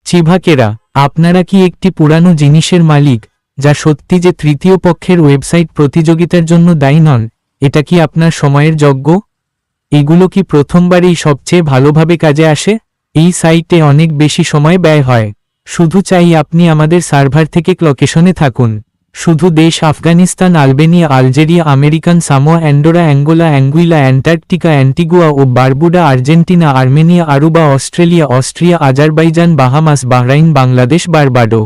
চিভাকেরা, আপনারা কি একটি পুরানো জিনিসের মালিক, যা সত্যি যে তৃতীয় পক্ষের ওয়েবসাইট প্রতিযোগিতার জন্য দায়ী নন? এটা কি আপনার সময়ের যজ্ঞ? এগুলো কি প্রথমবারেই সবচেয়ে ভালোভাবে কাজে আসে? এই সাইটে অনেক বেশি সময় ব্যয় হয়। শুধু চাই আপনি আমাদের সার্ভার থেকে লোকেশনে থাকুন। শুধু দেশ Afghanistan, Albania, Algeria, American Samoa, Andorra, Angola, Anguilla, Antarctica, Antigua ও Barbuda, Argentina, Armenia, Aruba, Australia, Austria, Azerbaijan, Bahamas, Bahrain, Bangladesh, বারবাডো।